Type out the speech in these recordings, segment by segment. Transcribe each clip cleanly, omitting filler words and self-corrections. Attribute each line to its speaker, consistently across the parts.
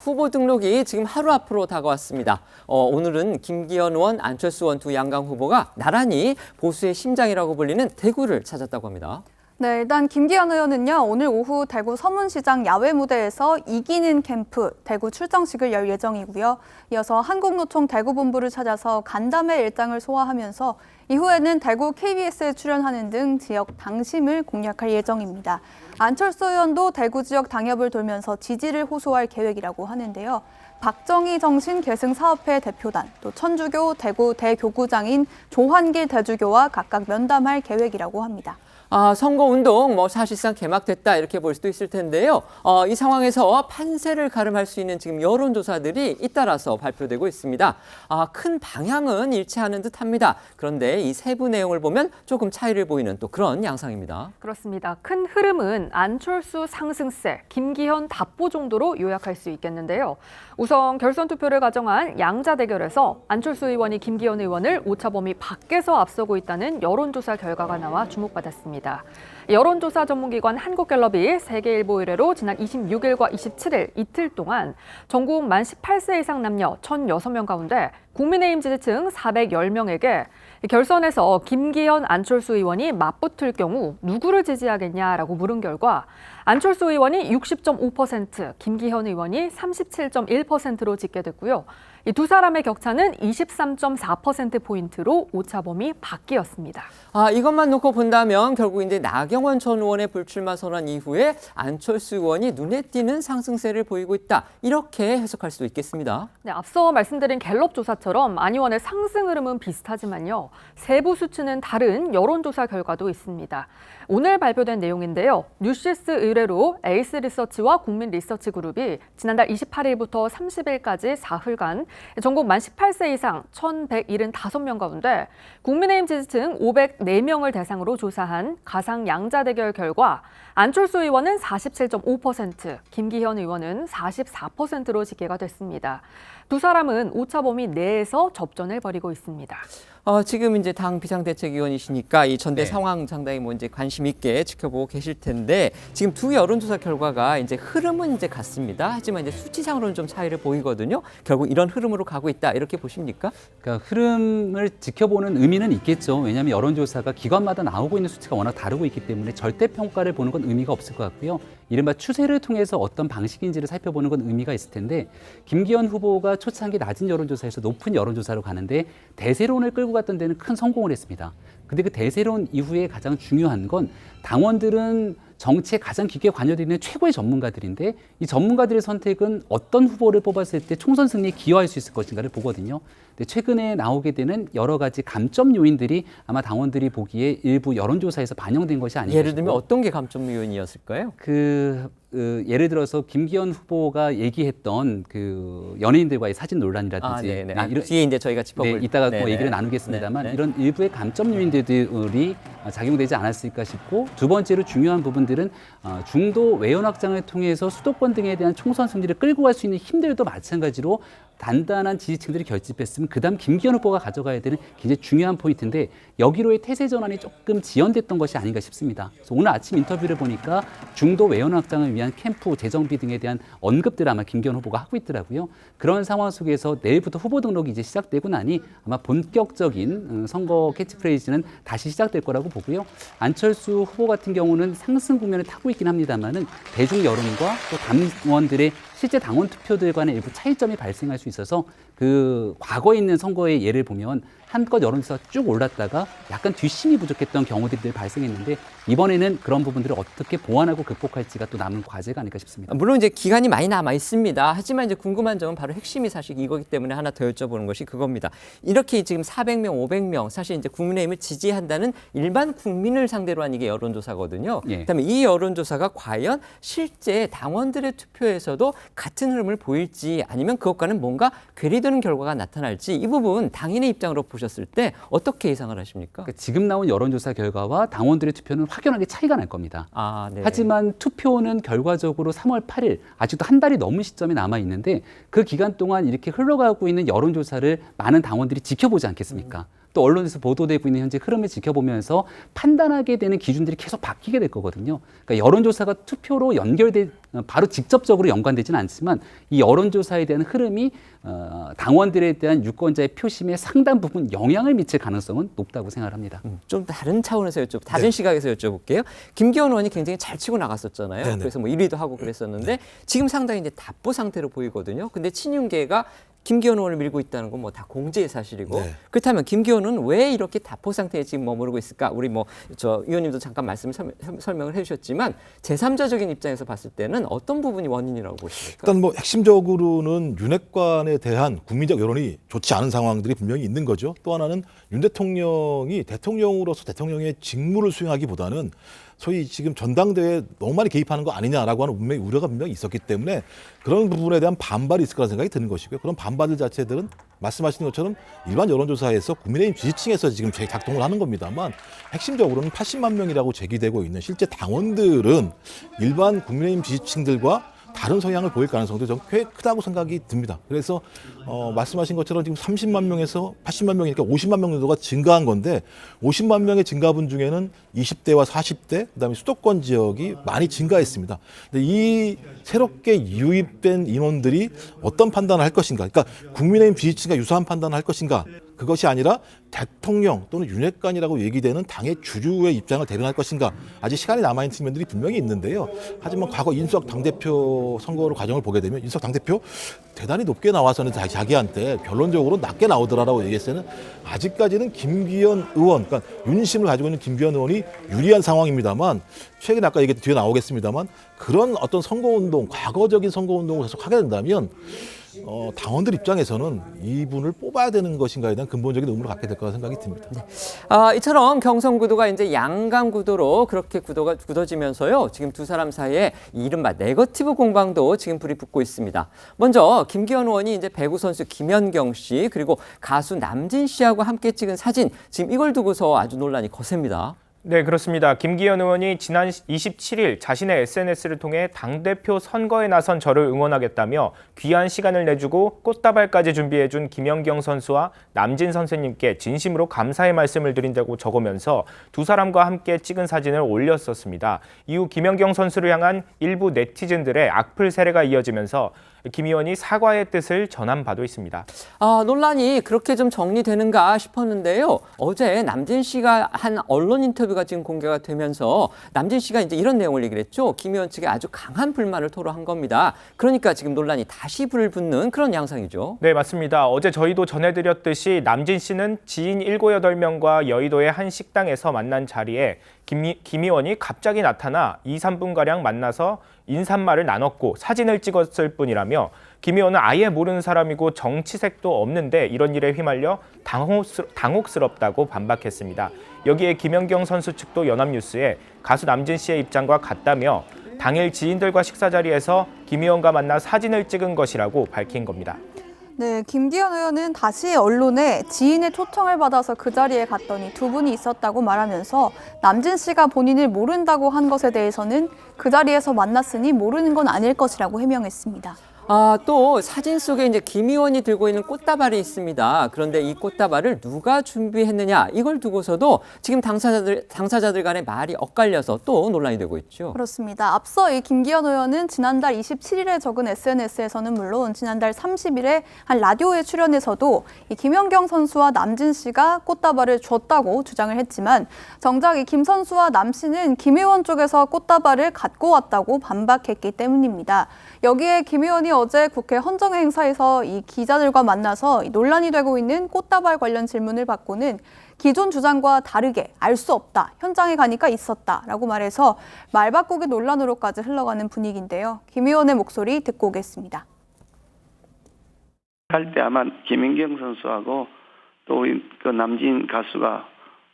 Speaker 1: 후보 등록이 지금 하루 앞으로 다가왔습니다. 오늘은 김기현 의원, 안철수 의원 두 양강 후보가 나란히 보수의 심장이라고 불리는 대구를 찾았다고 합니다.
Speaker 2: 네, 일단 김기현 의원은요, 오늘 오후 대구 서문시장 야외 무대에서 이기는 캠프 대구 출정식을 열 예정이고요. 이어서 한국노총 대구본부를 찾아서 간담회 일당을 소화하면서 이후에는 대구 KBS에 출연하는 등 지역 당심을 공략할 예정입니다. 안철수 의원도 대구 지역 당협을 돌면서 지지를 호소할 계획이라고 하는데요. 박정희 정신 계승 사업회 대표단, 또 천주교 대구 대교구장인 조환길 대주교와 각각 면담할 계획이라고 합니다.
Speaker 1: 선거운동 사실상 개막됐다 이렇게 볼 수도 있을 텐데요. 이 상황에서 판세를 가름할 수 있는 지금 여론조사들이 잇따라서 발표되고 있습니다. 큰 방향은 일치하는 듯합니다. 그런데 이 세부 내용을 보면 조금 차이를 보이는 또 그런 양상입니다.
Speaker 3: 그렇습니다. 큰 흐름은 안철수 상승세, 김기현 답보 정도로 요약할 수 있겠는데요. 우선 결선 투표를 가정한 양자 대결에서 안철수 의원이 김기현 의원을 오차범위 밖에서 앞서고 있다는 여론조사 결과가 나와 주목받았습니다. 여론조사 전문기관 한국갤럽이 세계일보 의뢰로 지난 26일과 27일 이틀 동안 전국 만 18세 이상 남녀 1,006명 가운데 국민의힘 지지층 410명에게 결선에서 김기현, 안철수 의원이 맞붙을 경우 누구를 지지하겠냐라고 물은 결과 안철수 의원이 60.5%, 김기현 의원이 37.1%로 집계됐고요. 이 두 사람의 격차는 23.4%포인트로 오차범위 밖이었습니다.
Speaker 1: 이것만 놓고 본다면 결국 이제 나경원 전 의원의 불출마 선언 이후에 안철수 의원이 눈에 띄는 상승세를 보이고 있다. 이렇게 해석할 수도 있겠습니다.
Speaker 3: 네, 앞서 말씀드린 갤럽 조사처럼 안 의원의 상승 흐름은 비슷하지만요. 세부 수치는 다른 여론조사 결과도 있습니다. 오늘 발표된 내용인데요. 뉴시스 의뢰로 에이스 리서치와 국민 리서치 그룹이 지난달 28일부터 30일까지 사흘간 전국 만 18세 이상 1,175명 가운데 국민의힘 지지층 504명을 대상으로 조사한 가상 양자 대결 결과 안철수 의원은 47.5%, 김기현 의원은 44%로 집계가 됐습니다. 두 사람은 오차범위 내에서 접전을 벌이고 있습니다.
Speaker 1: 지금 이제 당 비상대책위원이시니까 이 전대 상황 상당히 이제 관심 있게 지켜보고 계실 텐데 지금 두 여론조사 결과가 이제 흐름은 이제 같습니다. 하지만 이제 수치상으로는 좀 차이를 보이거든요. 결국 이런 흐름으로 가고 있다 이렇게 보십니까?
Speaker 4: 그러니까 흐름을 지켜보는 의미는 있겠죠. 왜냐하면 여론조사가 기관마다 나오고 있는 수치가 워낙 다르고 있기 때문에 절대 평가를 보는 건 의미가 없을 것 같고요. 이른바 추세를 통해서 어떤 방식인지를 살펴보는 건 의미가 있을 텐데 김기현 후보가 초창기 낮은 여론조사에서 높은 여론조사로 가는데 대세론을 끌고 갔던 데는 큰 성공을 했습니다. 근데 그 대세론 이후에 가장 중요한 건 당원들은 정치에 가장 깊게 관여되는 최고의 전문가들인데 이 전문가들의 선택은 어떤 후보를 뽑았을 때 총선 승리에 기여할 수 있을 것인가를 보거든요. 근데 최근에 나오게 되는 여러 가지 감점 요인들이 아마 당원들이 보기에 일부 여론조사에서 반영된 것이 아닌가
Speaker 1: 예를 들면 어떤 게 감점 요인이었을까요?
Speaker 4: 예를 들어서 김기현 후보가 얘기했던 그 연예인들과의 사진 논란이라든지
Speaker 1: 이런 뒤에 이제 저희가 짚어볼
Speaker 4: 이따가 또 얘기를 나누겠습니다만 이런 일부의 감점 요인들이 작용되지 않았을까 싶고 두 번째로 중요한 부분들은 중도 외연 확장을 통해서 수도권 등에 대한 총선 승리를 끌고 갈 수 있는 힘들도 마찬가지로 단단한 지지층들이 결집했으면 그다음 김기현 후보가 가져가야 되는 굉장히 중요한 포인트인데 여기로의 태세 전환이 조금 지연됐던 것이 아닌가 싶습니다. 그래서 오늘 아침 인터뷰를 보니까 중도 외연 확장을 위한 캠프 재정비 등에 대한 언급들을 아마 김기현 후보가 하고 있더라고요. 그런 상황 속에서 내일부터 후보 등록이 이제 시작되고 나니 아마 본격적인 선거 캐치프레이즈는 다시 시작될 거라고 보고요. 안철수 후보 같은 경우는 상승 국면을 타고 있긴 합니다만은 대중 여론과 또 당원들의 실제 당원 투표들 간의 일부 차이점이 발생할 수 있어서 그 과거에 있는 선거의 예를 보면 한껏 여론조사가 쭉 올랐다가 약간 뒷심이 부족했던 경우들이 발생했는데 이번에는 그런 부분들을 어떻게 보완하고 극복할지가 또 남은 과제가 아닐까 싶습니다.
Speaker 1: 물론 이제 기간이 많이 남아 있습니다. 하지만 이제 궁금한 점은 바로 핵심이 사실 이거기 때문에 하나 더 여쭤보는 것이 그겁니다. 이렇게 지금 400명, 500명 사실 이제 국민의힘을 지지한다는 일반 국민을 상대로 한 이게 여론조사거든요. 그다음에 이 여론조사가 과연 실제 당원들의 투표에서도 같은 흐름을 보일지 아니면 그것과는 뭔가 괴리되는 결과가 나타날지 이 부분 당인의 입장으로 보셨을 때 어떻게 예상을 하십니까?
Speaker 4: 그러니까 지금 나온 여론조사 결과와 당원들의 투표는 확연하게 차이가 날 겁니다. 하지만 투표는 결과적으로 3월 8일 아직도 한 달이 넘은 시점에 남아 있는데 그 기간 동안 이렇게 흘러가고 있는 여론조사를 많은 당원들이 지켜보지 않겠습니까? 또 언론에서 보도되고 있는 현재 흐름을 지켜보면서 판단하게 되는 기준들이 계속 바뀌게 될 거거든요. 그러니까 여론조사가 투표로 바로 직접적으로 연관되지는 않지만 이 여론조사에 대한 흐름이 당원들에 대한 유권자의 표심에 상당 부분 영향을 미칠 가능성은 높다고 생각합니다.
Speaker 1: 좀 다른 차원에서 다른 시각에서 여쭤볼게요. 김기현 의원이 굉장히 잘 치고 나갔었잖아요.
Speaker 5: 네네.
Speaker 1: 그래서 뭐 1위도 하고 그랬었는데 지금 상당히 이제 답보 상태로 보이거든요. 근데 친윤계가 김기현 의원을 밀고 있다는 건 뭐 다 공지의 사실이고
Speaker 5: 네.
Speaker 1: 그렇다면 김기현 의원은 왜 이렇게 답보 상태에 지금 머무르고 있을까? 우리 뭐 저 의원님도 잠깐 설명을 해주셨지만 제3자적인 입장에서 봤을 때는 어떤 부분이 원인이라고 보십니까?
Speaker 5: 일단 뭐 핵심적으로는 윤핵관에 대한 국민적 여론이 좋지 않은 상황들이 분명히 있는 거죠. 또 하나는 윤 대통령이 대통령으로서 대통령의 직무를 수행하기보다는 소위 지금 전당대회에 너무 많이 개입하는 거 아니냐라고 하는 분명히 우려가 분명히 있었기 때문에 그런 부분에 대한 반발이 있을 거라는 생각이 드는 것이고요. 그런 반발들 자체들은 말씀하시는 것처럼 일반 여론조사에서 국민의힘 지지층에서 지금 작동을 하는 겁니다만 핵심적으로는 80만 명이라고 제기되고 있는 실제 당원들은 일반 국민의힘 지지층들과 다른 성향을 보일 가능성도 좀 꽤 크다고 생각이 듭니다. 그래서 말씀하신 것처럼 지금 30만 명에서 80만 명이니까 50만 명 정도가 증가한 건데 50만 명의 증가분 중에는 20대와 40대 그다음에 수도권 지역이 많이 증가했습니다. 근데 이 새롭게 유입된 인원들이 어떤 판단을 할 것인가? 그러니까 국민의힘 지지층과 유사한 판단을 할 것인가? 그것이 아니라 대통령 또는 윤핵관이라고 얘기되는 당의 주류의 입장을 대변할 것인가 아직 시간이 남아있는 측면들이 분명히 있는데요. 하지만 과거 인수학 당대표 선거 과정을 보게 되면 인수학 당대표 대단히 높게 나와서는 자기한테 결론적으로 낮게 나오더라라고 얘기했을 때는 아직까지는 김기현 의원, 그러니까 윤심을 가지고 있는 김기현 의원이 유리한 상황입니다만 최근에 아까 얘기했던 뒤에 나오겠습니다만 그런 어떤 선거운동, 과거적인 선거운동을 계속 하게 된다면 당원들 입장에서는 이분을 뽑아야 되는 것인가에 대한 근본적인 의문을 갖게 될 거라 생각이 듭니다.
Speaker 1: 이처럼 경선 구도가 이제 양강 구도로 그렇게 구도가 굳어지면서요. 지금 두 사람 사이에 이른바 네거티브 공방도 지금 불이 붙고 있습니다. 먼저 김기현 의원이 이제 배구 선수 김연경 씨 그리고 가수 남진 씨하고 함께 찍은 사진 지금 이걸 두고서 아주 논란이 거셉니다.
Speaker 6: 네, 그렇습니다. 김기현 의원이 지난 27일 자신의 SNS를 통해 당대표 선거에 나선 저를 응원하겠다며 귀한 시간을 내주고 꽃다발까지 준비해준 김연경 선수와 남진 선수님께 진심으로 감사의 말씀을 드린다고 적으면서 두 사람과 함께 찍은 사진을 올렸었습니다. 이후 김연경 선수를 향한 일부 네티즌들의 악플 세례가 이어지면서 김 의원이 사과의 뜻을 전한 바도 있습니다.
Speaker 1: 논란이 그렇게 좀 정리되는가 싶었는데요. 어제 남진 씨가 한 언론 인터뷰가 지금 공개가 되면서 남진 씨가 이제 이런 내용을 얘기를 했죠. 김 의원 측에 아주 강한 불만을 토로한 겁니다. 그러니까 지금 논란이 다시 불을 붙는 그런 양상이죠.
Speaker 6: 네, 맞습니다. 어제 저희도 전해드렸듯이 남진 씨는 지인 7, 8명과 여의도의 한 식당에서 만난 자리에 김 의원이 갑자기 나타나 2, 3분가량 만나서 인사말을 나눴고 사진을 찍었을 뿐이라며 김 의원은 아예 모르는 사람이고 정치색도 없는데 이런 일에 휘말려 당혹스럽다고 반박했습니다. 여기에 김연경 선수 측도 연합뉴스에 가수 남진 씨의 입장과 같다며 당일 지인들과 식사 자리에서 김 의원과 만나 사진을 찍은 것이라고 밝힌 겁니다.
Speaker 2: 네, 김기현 의원은 다시 언론에 지인의 초청을 받아서 그 자리에 갔더니 두 분이 있었다고 말하면서 남진 씨가 본인을 모른다고 한 것에 대해서는 그 자리에서 만났으니 모르는 건 아닐 것이라고 해명했습니다.
Speaker 1: 또 사진 속에 이제 김 의원이 들고 있는 꽃다발이 있습니다. 그런데 이 꽃다발을 누가 준비했느냐 이걸 두고서도 지금 당사자들 간의 말이 엇갈려서 또 논란이 되고 있죠.
Speaker 2: 그렇습니다. 앞서 이 김기현 의원은 지난달 27일에 적은 SNS에서는 물론 지난달 30일에 한 라디오에 출연해서도 이 김연경 선수와 남진 씨가 꽃다발을 줬다고 주장을 했지만 정작 이 김 선수와 남 씨는 김 의원 쪽에서 꽃다발을 갖고 왔다고 반박했기 때문입니다. 여기에 김 의원이 어제 국회 헌정회 행사에서 이 기자들과 만나서 논란이 되고 있는 꽃다발 관련 질문을 받고는 기존 주장과 다르게 알 수 없다, 현장에 가니까 있었다라고 말해서 말 바꾸기 논란으로까지 흘러가는 분위기인데요. 김 의원의 목소리 듣고 오겠습니다.
Speaker 7: 할 때 아마 김연경 선수하고 또 그 남진 가수가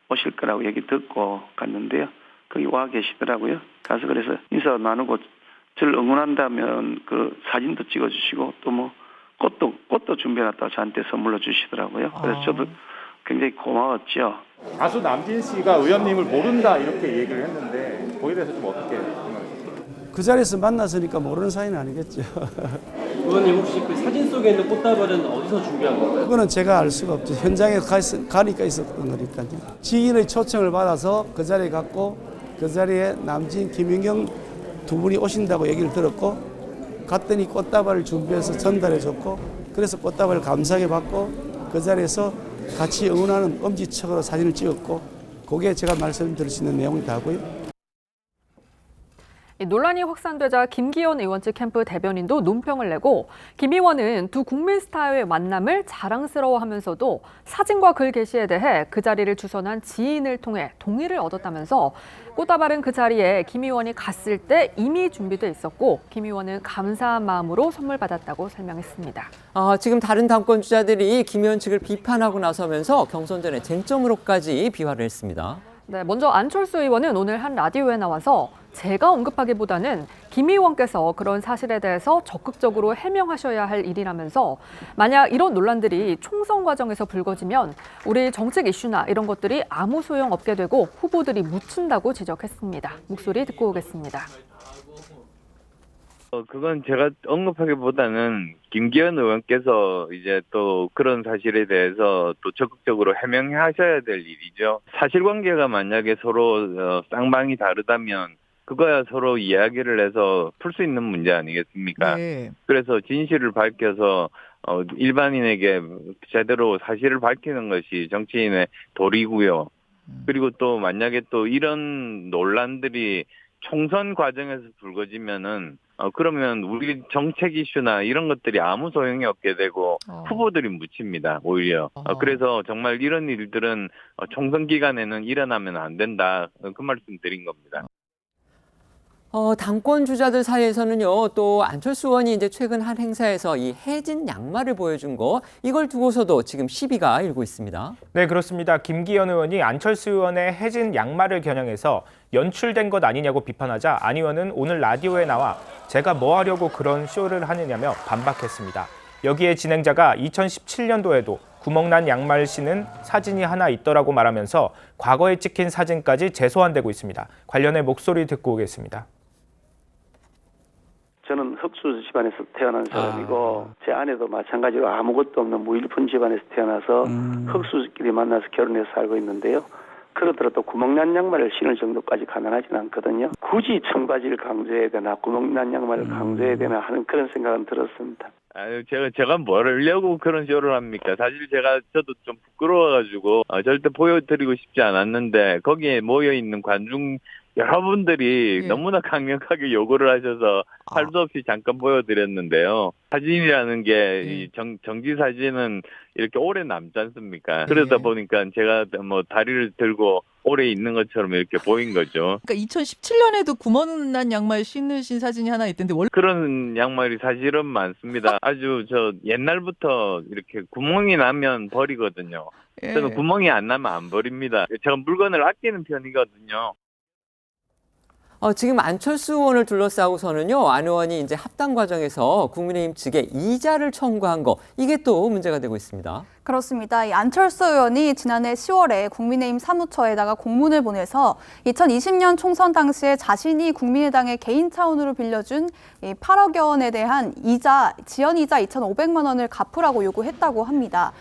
Speaker 7: 오실 거라고 얘기 듣고 갔는데요. 거기 와 계시더라고요. 가서 그래서 인사 나누고 저를 응원한다면 그 사진도 찍어주시고 또 뭐 꽃도 준비해놨다고 저한테 선물로 주시더라고요. 그래서 저도 굉장히 고마웠죠.
Speaker 8: 가수 남진 씨가 의원님을 모른다 이렇게 얘기를 했는데 거기에 대해서 좀 어떻게 생각하세요?
Speaker 9: 그 자리에서 만났으니까 모르는 사이는 아니겠죠. 의원님 혹시 그 사진 속에 있는 꽃다발은 어디서 준비한 건가요?
Speaker 10: 그거는 제가 알 수가 없죠. 현장에 가니까 있었던 거니까요. 지인의 초청을 받아서 그 자리에 갔고 그 자리에 남진, 김윤경 두 분이 오신다고 얘기를 들었고 갔더니 꽃다발을 준비해서 전달해줬고 그래서 꽃다발을 감사하게 받고 그 자리에서 같이 응원하는 엄지척으로 사진을 찍었고 그게 제가 말씀드릴 수 있는 내용이 다고요.
Speaker 3: 논란이 확산되자 김기현 의원 측 캠프 대변인도 논평을 내고 김 의원은 두 국민 스타의 만남을 자랑스러워하면서도 사진과 글 게시에 대해 그 자리를 주선한 지인을 통해 동의를 얻었다면서 꽃다발은 그 자리에 김 의원이 갔을 때 이미 준비돼 있었고 김 의원은 감사한 마음으로 선물 받았다고 설명했습니다.
Speaker 1: 지금 다른 당권 주자들이 김 의원 측을 비판하고 나서면서 경선 전에 쟁점으로까지 비화를 했습니다.
Speaker 3: 네, 먼저 안철수 의원은 오늘 한 라디오에 나와서 제가 언급하기보다는 김 의원께서 그런 사실에 대해서 적극적으로 해명하셔야 할 일이라면서 만약 이런 논란들이 총선 과정에서 불거지면 우리 정책 이슈나 이런 것들이 아무 소용 없게 되고 후보들이 묻힌다고 지적했습니다. 목소리 듣고 오겠습니다.
Speaker 11: 그건 제가 언급하기보다는 김기현 의원께서 이제 또 그런 사실에 대해서 또 적극적으로 해명하셔야 될 일이죠. 사실관계가 만약에 서로 쌍방이 다르다면 그거야 서로 이야기를 해서 풀 수 있는 문제 아니겠습니까?
Speaker 12: 네.
Speaker 11: 그래서 진실을 밝혀서 일반인에게 제대로 사실을 밝히는 것이 정치인의 도리고요. 그리고 또 만약에 또 이런 논란들이 총선 과정에서 불거지면은 그러면 우리 정책 이슈나 이런 것들이 아무 소용이 없게 되고 후보들이 묻힙니다, 오히려. 그래서 정말 이런 일들은 총선 기간에는 일어나면 안 된다. 그 말씀 드린 겁니다.
Speaker 1: 당권 주자들 사이에서는요, 또 안철수 의원이 이제 최근 한 행사에서 이 해진 양말을 보여준 거, 이걸 두고서도 지금 시비가 일고 있습니다.
Speaker 6: 네, 그렇습니다. 김기현 의원이 안철수 의원의 해진 양말을 겨냥해서 연출된 것 아니냐고 비판하자 안 의원은 오늘 라디오에 나와 제가 뭐 하려고 그런 쇼를 하느냐며 반박했습니다. 여기에 진행자가 2017년도에도 구멍난 양말 신은 사진이 하나 있더라고 말하면서 과거에 찍힌 사진까지 재소환되고 있습니다. 관련해 목소리 듣고 오겠습니다.
Speaker 7: 저는 흑수 집안에서 태어난 사람이고 제 아내도 마찬가지로 아무것도 없는 무일푼 집안에서 태어나서 흑수끼리 만나서 결혼해서 살고 있는데요. 그러더라도 구멍난 양말을 신을 정도까지 가난하지는 않거든요. 굳이 청바지를 강조해야 되나 구멍난 양말을 강조해야 되나 하는 그런 생각은 들었습니다.
Speaker 11: 아유, 제가 뭘 하려고 그런 쇼를 합니까? 사실 저도 좀 부끄러워가지고 절대 보여드리고 싶지 않았는데 거기에 모여있는 관중 여러분들이 너무나 강력하게 요구를 하셔서 할 수 없이 잠깐 보여드렸는데요. 사진이라는 게 이 정지 사진은 이렇게 오래 남지 않습니까? 그러다 보니까 제가 뭐 다리를 들고 오래 있는 것처럼 이렇게 보인 거죠.
Speaker 12: 그러니까 2017년에도 구멍난 양말 신으신 사진이 하나 있던데 원래
Speaker 11: 그런 양말이 사실은 많습니다. 아주 옛날부터 이렇게 구멍이 나면 버리거든요. 저는 구멍이 안 나면 안 버립니다. 제가 물건을 아끼는 편이거든요.
Speaker 1: 지금 안철수 의원을 둘러싸고서는요, 안 의원이 이제 합당 과정에서 국민의힘 측에 이자를 청구한 거, 이게 또 문제가 되고 있습니다.
Speaker 2: 그렇습니다. 이 안철수 의원이 지난해 10월에 국민의힘 사무처에다가 공문을 보내서 2020년 총선 당시에 자신이 국민의당에 개인 차원으로 빌려준 이 8억여 원에 대한 지연이자 2,500만 원을 갚으라고 요구했다고 합니다.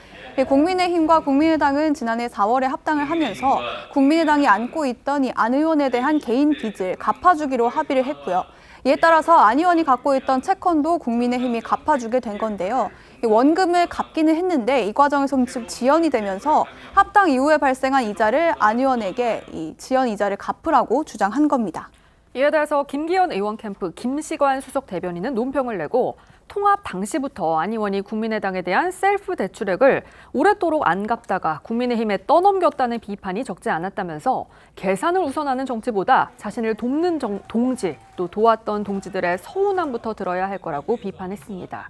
Speaker 2: 국민의힘과 국민의당은 지난해 4월에 합당을 하면서 국민의당이 안고 있던 이 안 의원에 대한 개인 빚을 갚아주기로 합의를 했고요. 이에 따라서 안 의원이 갖고 있던 채권도 국민의힘이 갚아주게 된 건데요. 원금을 갚기는 했는데 이 과정에서 지금 지연이 되면서 합당 이후에 발생한 이자를 안 의원에게 이 지연 이자를 갚으라고 주장한 겁니다.
Speaker 3: 이에 대해서 김기현 의원 캠프 김시관 수석 대변인은 논평을 내고 통합 당시부터 안 의원이 국민의당에 대한 셀프 대출액을 오랫도록 안 갚다가 국민의힘에 떠넘겼다는 비판이 적지 않았다면서 계산을 우선하는 정치보다 자신을 돕는 동지, 또 도왔던 동지들의 서운함부터 들어야 할 거라고 비판했습니다.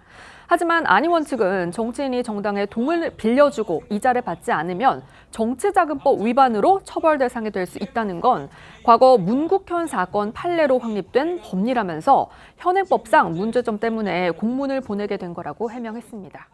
Speaker 3: 하지만 안 의원 측은 정치인이 정당에 돈을 빌려주고 이자를 받지 않으면 정치자금법 위반으로 처벌 대상이 될 수 있다는 건 과거 문국현 사건 판례로 확립된 법리라면서 현행법상 문제점 때문에 공문을 보내게 된 거라고 해명했습니다.